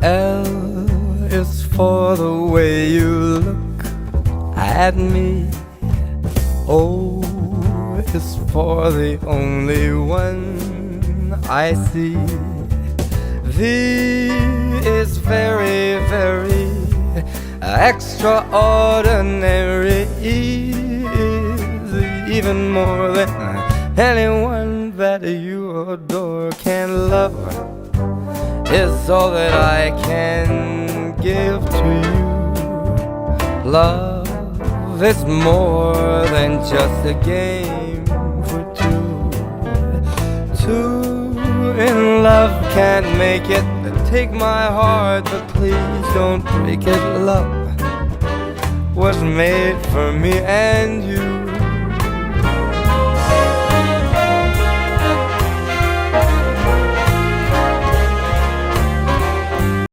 L is for the way you look at me. O is for the only one I see. V is very, very extraordinary. E is even more than anyone that you adore can love. Is all that I can give to you. Love is more than just a game for two. Two in love can't make it. Take my heart, but please don't break it. Love was made for me and you.